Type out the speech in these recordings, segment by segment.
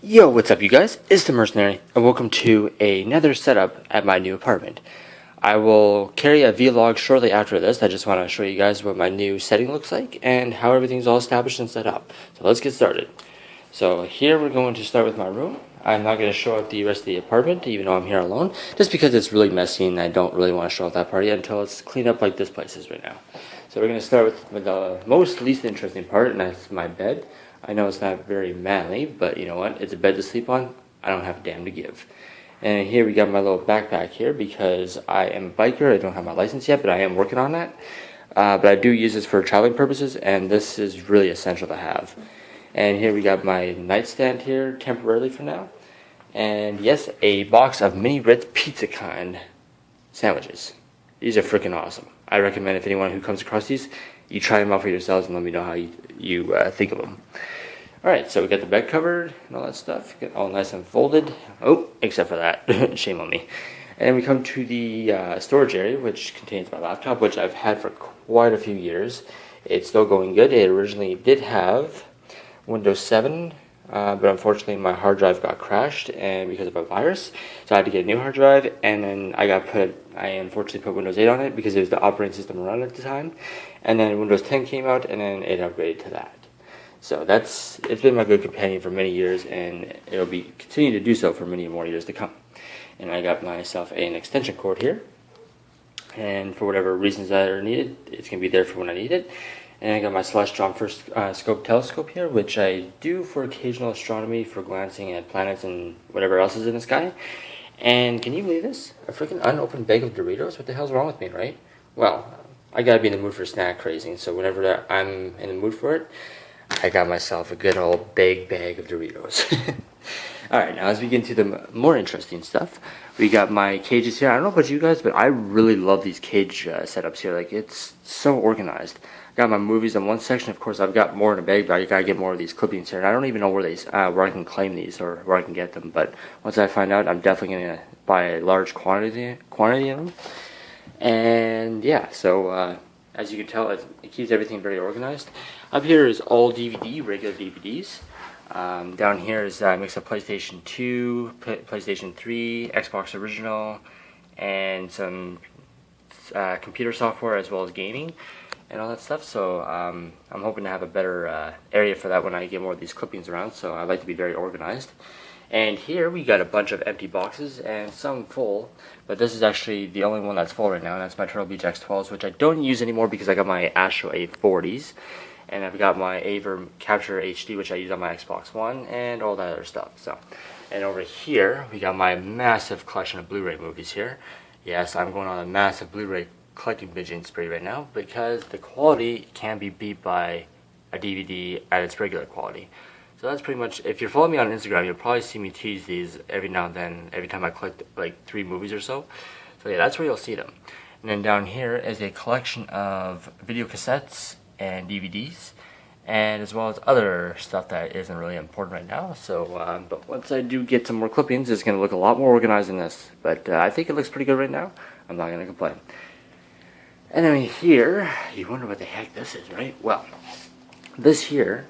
Yo, what's up you guys? It's the Mercenary, and welcome to another setup at my new apartment. I will carry a vlog shortly after this. I just want to show you guys what my new setting looks like and how everything's all established and set up. So let's get started. So here we're going to start with my room. I'm not going to show up the rest of the apartment, even though I'm here alone, just because it's really messy and I don't really want to show off that part yet until it's cleaned up like this place is right now. So we're going to start with the least interesting part, and that's my bed. I know it's not very manly, but you know what? It's a bed to sleep on. I don't have a damn to give. And here we got my little backpack here because I am a biker. I don't have my license yet, but I am working on that. But I do use this for traveling purposes, and this is really essential to have. And here we got my nightstand here temporarily for now. And yes, a box of mini Ritz pizza kind sandwiches. These are freaking awesome. I recommend if anyone who comes across these, you try them out for yourselves and let me know how you think of them. Alright, so we got the bed covered and all that stuff. Get all nice and folded. Oh, except for that. Shame on me. And then we come to the storage area, which contains my laptop, which I've had for quite a few years. It's still going good. It originally did have Windows 7, but unfortunately my hard drive got crashed and because of a virus. So I had to get a new hard drive, and then I unfortunately put Windows 8 on it because it was the operating system around at the time. And then Windows 10 came out, and then it upgraded to that. So it's been my good companion for many years, and it'll be continuing to do so for many more years to come. And I got myself an extension cord here, and for whatever reasons that are needed, it's going to be there for when I need it. And I got my Celestron first scope telescope here, which I do for occasional astronomy, for glancing at planets and whatever else is in the sky. And can you believe this? A freaking unopened bag of Doritos? What the hell's wrong with me, right? Well, I gotta be in the mood for snack crazing, so whenever I'm in the mood for it, I got myself a good old big bag of Doritos. Alright, now as we get into the more interesting stuff, we got my cages here. I don't know about you guys, but I really love these cage setups here. Like, it's so organized. Got my movies in one section. Of course, I've got more in a bag, but I gotta get more of these clippings here. And I don't even know where I can claim these or where I can get them. But once I find out, I'm definitely gonna buy a large quantity of them. And yeah, so as you can tell, it keeps everything very organized. Up here is all regular DVDs. Down here is a mix of PlayStation 2, PlayStation 3, Xbox Original, and some computer software as well as gaming and all that stuff. So I'm hoping to have a better area for that when I get more of these clippings around, so I like to be very organized. And here we got a bunch of empty boxes and some full, but this is actually the only one that's full right now, and that's my Turtle Beach X12s, which I don't use anymore because I got my Astro A40s, and I've got my Aver Capture HD, which I use on my Xbox One, and all that other stuff. So, and over here we got my massive collection of Blu-ray movies here. Yes, I'm going on a massive Blu-ray collecting binging spree right now because the quality can be beat by a DVD at its regular quality. So that's pretty much, if you're following me on Instagram, you'll probably see me tease these every now and then, every time I collect like 3 movies or so. So yeah, that's where you'll see them. And then down here is a collection of video cassettes and DVDs, and as well as other stuff that isn't really important right now. So, but once I do get some more clippings, it's going to look a lot more organized than this. But I think it looks pretty good right now. I'm not going to complain. And then here, you wonder what the heck this is, right? Well, this here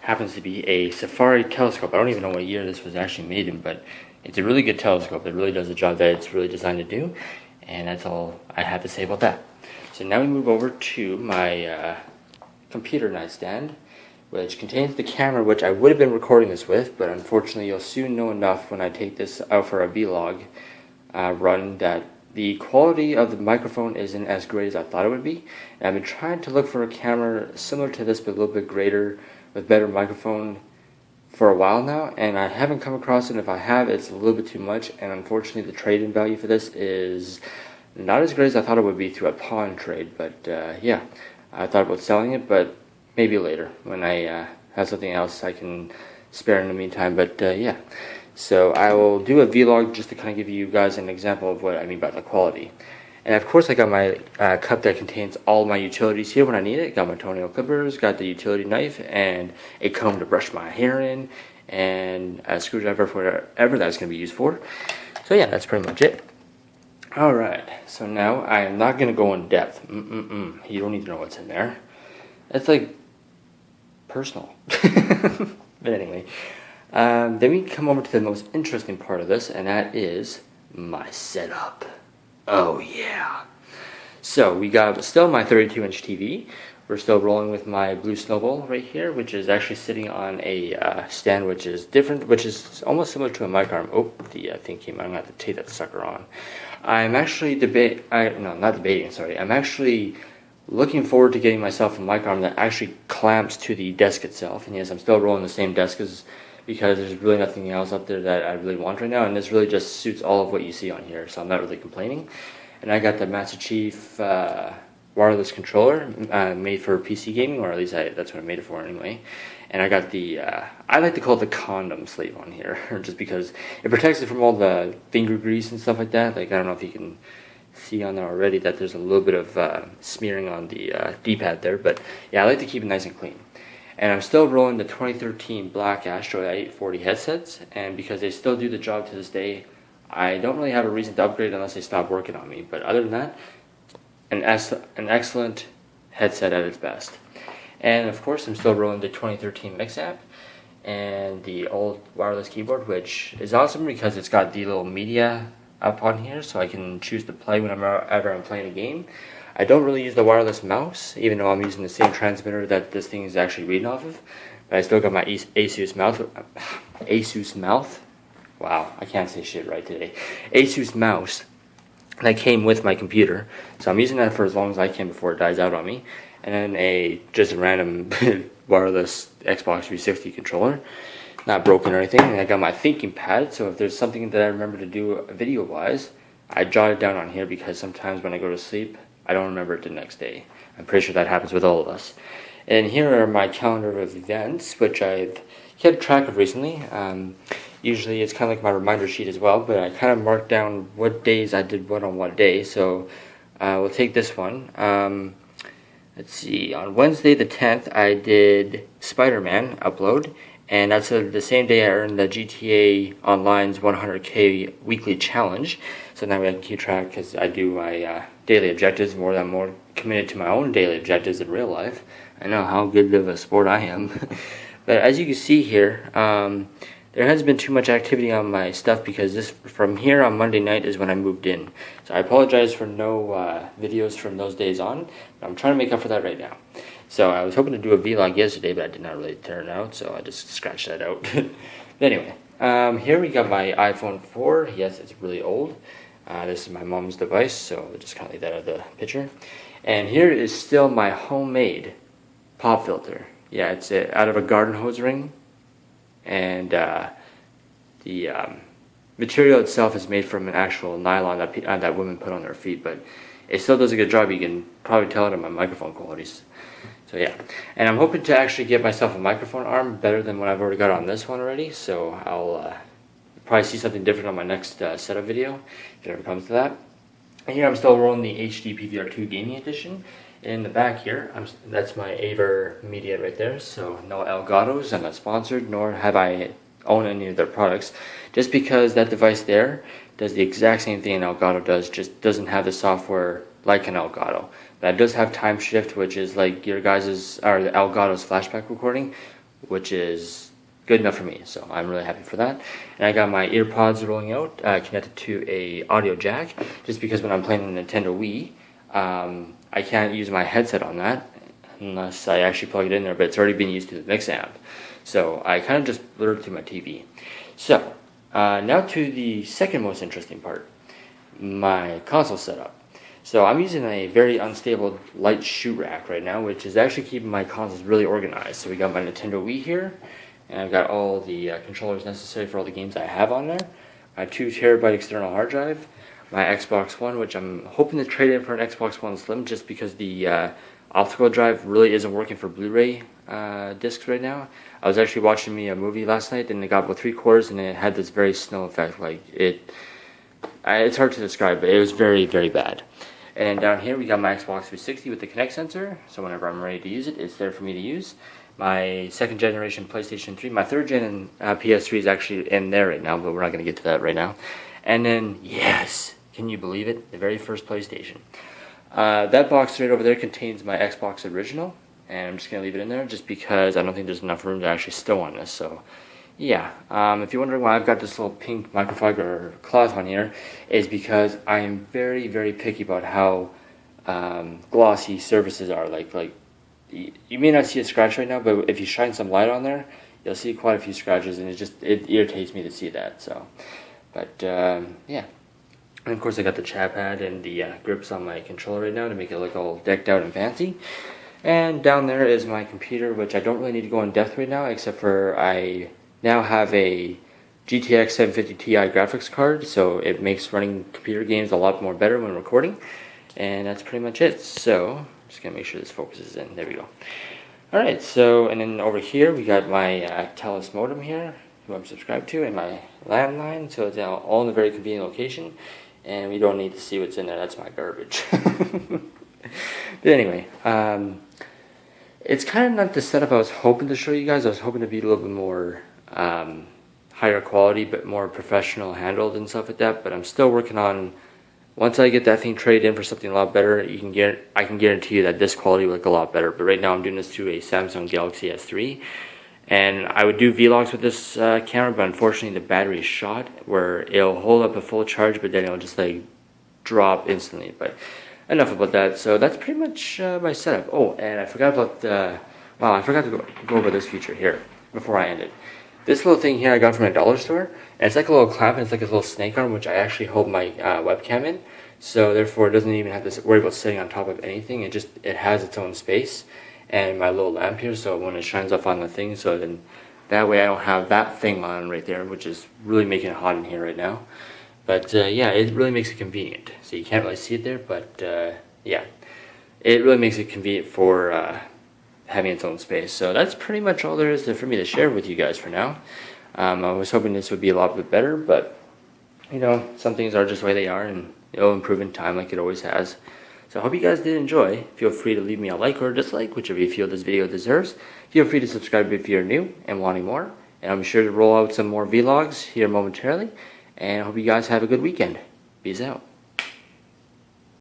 happens to be a Safari telescope. I don't even know what year this was actually made in, but it's a really good telescope. It really does the job that it's really designed to do, and that's all I have to say about that. So now we move over to my computer nightstand, which contains the camera, which I would have been recording this with, but unfortunately you'll soon know enough when I take this out for a vlog run that the quality of the microphone isn't as great as I thought it would be. And I've been trying to look for a camera similar to this but a little bit greater with better microphone for a while now, and I haven't come across it. If I have, it's a little bit too much, and unfortunately the trade-in value for this is not as great as I thought it would be through a pawn trade. But yeah, I thought about selling it, but maybe later when I have something else I can spare in the meantime. But yeah, so I will do a vlog just to kind of give you guys an example of what I mean by the quality. And of course I got my cup that contains all my utilities here when I need it. Got my toenail clippers, got the utility knife, and a comb to brush my hair in, and a screwdriver for whatever that's going to be used for. So yeah, that's pretty much it. Alright, so now I am not going to go in depth. You don't need to know what's in there. It's like personal. But anyway, Then we come over to the most interesting part of this, and that is my setup. Oh yeah. So we got still my 32-inch TV. We're still rolling with my blue snowball right here, which is actually sitting on a stand which is different, which is almost similar to a mic arm. Oh, the thing came out. I'm going to have to take that sucker on. I'm actually I'm actually looking forward to getting myself a mic arm that actually clamps to the desk itself. And yes, I'm still rolling the same desk because there's really nothing else up there that I really want right now. And this really just suits all of what you see on here, so I'm not really complaining. And I got the Master Chief wireless controller made for PC gaming, or at least that's what I made it for anyway. And I got the I like to call it the condom sleeve on here, just because it protects it from all the finger grease and stuff like that. Like, I don't know if you can see on there already that there's a little bit of smearing on the D-pad there, but yeah, I like to keep it nice and clean. And I'm still rolling the 2013 black Astro 840 headsets, and because they still do the job to this day, I don't really have a reason to upgrade unless they stop working on me. But other than that, an excellent headset at its best. And of course, I'm still rolling the 2013 Mix app and the old wireless keyboard, which is awesome because it's got the little media up on here, so I can choose to play whenever I'm playing a game. I don't really use the wireless mouse, even though I'm using the same transmitter that this thing is actually reading off of. But I still got my Asus mouth. Wow, I can't say shit right today. Asus mouse that came with my computer, so I'm using that for as long as I can before it dies out on me. And then just a random wireless Xbox 360 controller, not broken or anything. And I got my thinking pad, so if there's something that I remember to do video-wise, I jot it down on here, because sometimes when I go to sleep, I don't remember it the next day. I'm pretty sure that happens with all of us. And here are my calendar of events, which I've kept track of recently. Usually it's kind of like my reminder sheet as well, but I kind of marked down what days I did what on what day. So we'll take this one. Let's see, on Wednesday the 10th, I did Spider-Man upload, and that's the same day I earned the GTA Online's 100K weekly challenge. So now we can keep track, because I do my daily objectives more than more committed to my own daily objectives in real life. I know how good of a sport I am. But as you can see here, there hasn't been too much activity on my stuff, because from here on Monday night is when I moved in. So I apologize for no videos from those days on, but I'm trying to make up for that right now. So I was hoping to do a vlog yesterday, but I did not really turn out, so I just scratched that out. But anyway, here we got my iPhone 4. Yes, it's really old. This is my mom's device, so I'll just kind of leave that out of the picture. And here is still my homemade pop filter. Yeah, it's out of a garden hose ring. And the material itself is made from an actual nylon that women put on their feet, but it still does a good job. You can probably tell it in my microphone qualities. So yeah, and I'm hoping to actually get myself a microphone arm better than what I've already got on this one already, so I'll probably see something different on my next setup video, if it ever comes to that. And here I'm still rolling the HD PVR2 Gaming Edition. In the back here, that's my Aver media right there, so no Elgatos. I'm not sponsored, nor have I owned any of their products, just because that device there does the exact same thing an Elgato does, just doesn't have the software like an Elgato. But it does have time shift, which is like your guys's, or the Elgato's flashback recording, which is good enough for me, so I'm really happy for that. And I got my earpods rolling out, connected to a audio jack, just because when I'm playing the Nintendo Wii, I can't use my headset on that unless I actually plug it in there, but it's already been used to the Mix amp. So I kind of just blurred through my TV. So now to the second most interesting part, my console setup. So I'm using a very unstable light shoe rack right now, which is actually keeping my consoles really organized. So we got my Nintendo Wii here, and I've got all the controllers necessary for all the games I have on there. My 2 terabyte external hard drive, my Xbox One, which I'm hoping to trade in for an Xbox One Slim, just because the optical drive really isn't working for Blu-ray discs right now. I was actually watching a movie last night, and it got about 3/4, and it had this very snow effect. Like it's hard to describe, but it was very, very bad. And down here we got my Xbox 360 with the Kinect sensor, so whenever I'm ready to use it, it's there for me to use. My second generation PlayStation 3, my third gen PS3 is actually in there right now, but we're not going to get to that right now. And then, yes, can you believe it? The very first PlayStation. That box right over there contains my Xbox original, and I'm just going to leave it in there just because I don't think there's enough room to actually stow on this. So yeah, if you're wondering why I've got this little pink microfiber cloth on here, is because I am very, very picky about how glossy surfaces are. Like you may not see a scratch right now, but if you shine some light on there, you'll see quite a few scratches, and it irritates me to see that. So, but yeah, and of course I got the chat pad and the grips on my controller right now to make it look all decked out and fancy. And down there is my computer, which I don't really need to go in depth right now, except for I now have a GTX 750 Ti graphics card, so it makes running computer games a lot more better when recording. And that's pretty much it. So, just gonna make sure this focuses in. There we go. Alright, so, and then over here we got my Telus modem here, who I'm subscribed to, and my landline, so it's all in a very convenient location. And we don't need to see what's in there, that's my garbage. But anyway, it's kind of not the setup I was hoping to show you guys. I was hoping to be a little bit more higher quality, but more professional handled and stuff like that. But I'm still working on, once I get that thing traded in for something a lot better, I can guarantee you that this quality will look a lot better. But right now I'm doing this to a Samsung Galaxy S3. And I would do vlogs with this camera, but unfortunately the battery is shot, where it'll hold up a full charge, but then it'll just like drop instantly. But enough about that. So that's pretty much my setup. Oh, and I forgot about wow, I forgot to go over this feature here before I end it. This little thing here I got from a dollar store, and it's like a little clamp, and it's like a little snake arm, which I actually hold my webcam in. So therefore, it doesn't even have to worry about sitting on top of anything. It has its own space, and my little lamp here. So when it shines off on the thing, so then that way I don't have that thing on right there, which is really making it hot in here right now. But yeah, it really makes it convenient. So you can't really see it there, but yeah, it really makes it convenient for having its own space. So that's pretty much all there is for me to share with you guys for now. I was hoping this would be a lot bit better, but you know, some things are just the way they are, and it'll improve in time like it always has. So I hope you guys did enjoy. Feel free to leave me a like or a dislike, whichever you feel this video deserves. Feel free to subscribe if you're new and wanting more. And I'm sure to roll out some more vlogs here momentarily. And I hope you guys have a good weekend. Peace out.